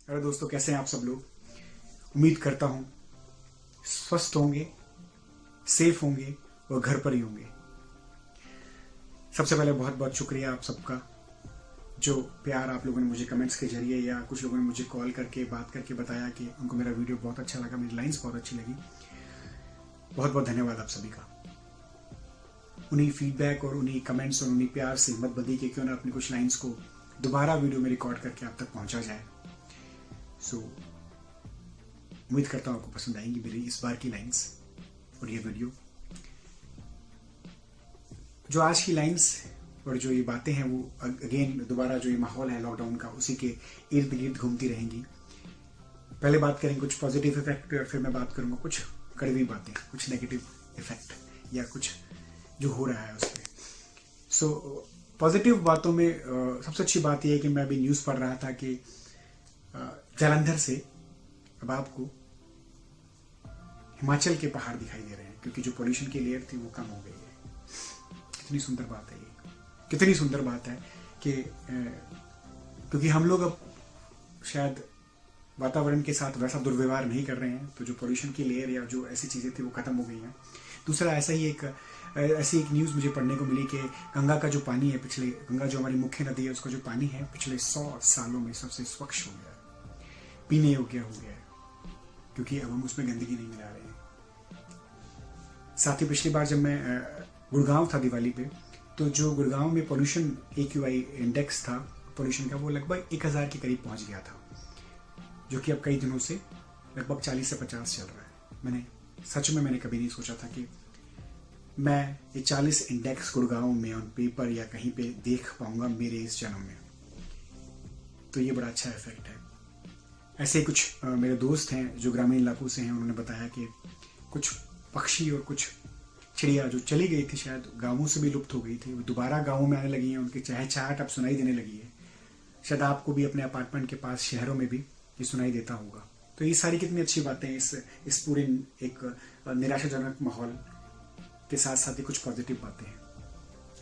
अरे दोस्तों, कैसे हैं आप सब लोग। उम्मीद करता हूं स्वस्थ होंगे, सेफ होंगे और घर पर ही होंगे। सबसे पहले बहुत बहुत शुक्रिया आप सबका, जो प्यार आप लोगों ने मुझे कमेंट्स के जरिए या कुछ लोगों ने मुझे कॉल करके बात करके बताया कि उनको मेरा वीडियो बहुत अच्छा लगा, मेरी लाइंस बहुत अच्छी लगी। बहुत बहुत धन्यवाद आप सभी का। उन्हीं फीडबैक और उन्हीं कमेंट्स और उन्हीं प्यार से हिम्मत बंधी कि क्यों ना अपनी कुछ लाइंस को दोबारा वीडियो में रिकॉर्ड करके आप तक पहुंचा जाए। सो उम्मीद करता हूं आपको पसंद आएंगी मेरी इस बार की लाइंस और ये वीडियो। जो आज की लाइंस और जो ये बातें हैं वो अगेन दोबारा जो ये माहौल है लॉकडाउन का, उसी के इर्द गिर्द घूमती रहेंगी। पहले बात करेंगे कुछ पॉजिटिव इफेक्ट पे और फिर मैं बात करूंगा कुछ कड़वी बातें, कुछ नेगेटिव इफेक्ट या कुछ जो हो रहा है उस पर। सो पॉजिटिव बातों में सबसे अच्छी बात यह है कि मैं अभी न्यूज़ पढ़ रहा था कि जालंधर से अब आपको हिमाचल के पहाड़ दिखाई दे रहे हैं, क्योंकि जो पोल्यूशन की लेयर थी वो कम हो गई है। कितनी सुंदर बात है ये, कितनी सुंदर बात है कि क्योंकि हम लोग अब शायद वातावरण के साथ वैसा दुर्व्यवहार नहीं कर रहे हैं, तो जो पोल्यूशन की लेयर या जो ऐसी चीज़ें थी वो खत्म हो गई हैं। दूसरा ऐसी एक न्यूज़ मुझे पढ़ने को मिली कि गंगा का जो पानी है, गंगा जो हमारी मुख्य नदी है, उसका जो पानी है पिछले 100 सालों में सबसे स्वच्छ हो गया, पीने योग्य हो गया, क्योंकि अब हम उसमें गंदगी नहीं मिला रहे हैं। साथ ही पिछली बार जब मैं गुड़गांव था दिवाली पे, तो जो गुड़गांव में पोल्यूशन AQI इंडेक्स था पोल्यूशन का, वो लगभग 1000 के करीब पहुंच गया था, जो कि अब कई दिनों से लगभग 40 से 50 चल रहा है। मैंने कभी नहीं सोचा था कि मैं ये 40 इंडेक्स गुड़गांव में ऑन पेपर या कहीं पे देख पाऊंगा मेरे इस जन्म में। तो ये बड़ा अच्छा इफेक्ट है। ऐसे ही कुछ मेरे दोस्त हैं जो ग्रामीण इलाकों से हैं, उन्होंने बताया कि कुछ पक्षी और कुछ चिड़िया जो चली गई थी, शायद गाँवों से भी लुप्त हो गई थी, वो दोबारा गाँवों में आने लगी हैं। उनकी चहचहाहट अब सुनाई देने लगी है। शायद आपको भी अपने अपार्टमेंट के पास शहरों में भी ये सुनाई देता होगा। तो ये सारी कितनी अच्छी बातें इस पूरे एक निराशाजनक माहौल के साथ साथ ही कुछ पॉजिटिव बातें हैं।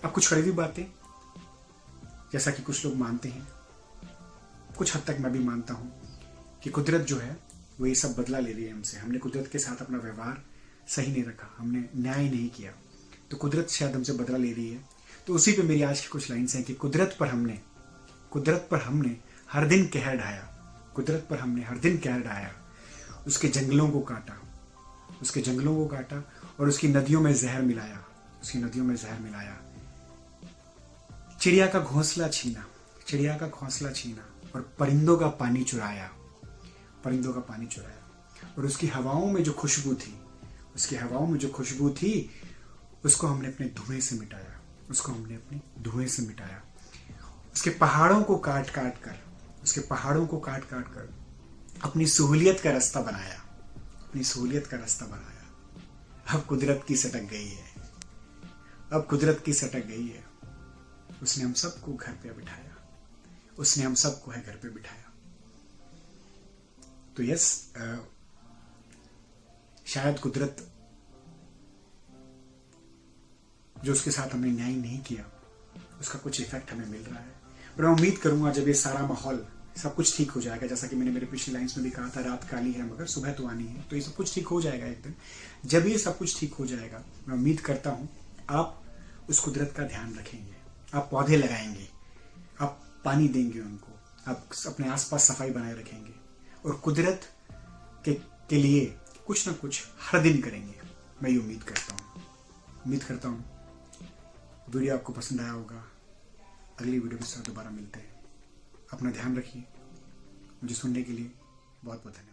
अब कुछ कड़वी बातें, जैसा कि कुछ लोग मानते हैं, कुछ हद तक मैं भी मानता हूं कि कुदरत जो है वो ये सब बदला ले रही है हमसे। हमने कुदरत के साथ अपना व्यवहार सही नहीं रखा, हमने न्याय नहीं किया, तो कुदरत शायद हमसे बदला ले रही है। तो उसी पे मेरी आज की कुछ लाइन्स हैं कि कुदरत पर हमने हर दिन कहर ढाया, कुदरत पर हमने हर दिन कहर ढाया, उसके जंगलों को काटा और उसकी नदियों में जहर मिलाया, चिड़िया का घोंसला छीना और परिंदों का पानी चुराया, और उसकी हवाओं में जो खुशबू थी उसको हमने अपने धुएं से मिटाया, उसके पहाड़ों को काट काट कर अपनी सहूलियत का रास्ता बनाया। अब कुदरत की सटक गई है, उसने हम सबको घर पे बिठाया। तो यस, शायद कुदरत जो उसके साथ हमने न्याय नहीं किया, उसका कुछ इफेक्ट हमें मिल रहा है। और मैं उम्मीद करूंगा जब ये सारा माहौल सब कुछ ठीक हो जाएगा, जैसा कि मैंने मेरे पिछली लाइन्स में भी कहा था, रात काली है मगर सुबह तो आनी है, तो ये सब कुछ ठीक हो जाएगा एक दिन। जब ये सब कुछ ठीक हो जाएगा, मैं उम्मीद करता हूं आप उस कुदरत का ध्यान रखेंगे, आप पौधे लगाएंगे, आप पानी देंगे उनको, आप अपने आसपास सफाई बनाए रखेंगे और कुदरत के लिए कुछ ना कुछ हर दिन करेंगे। मैं ये उम्मीद करता हूँ वीडियो आपको पसंद आया होगा। अगली वीडियो के साथ दोबारा मिलते हैं। अपना ध्यान रखिए। मुझे सुनने के लिए बहुत बहुत धन्यवाद।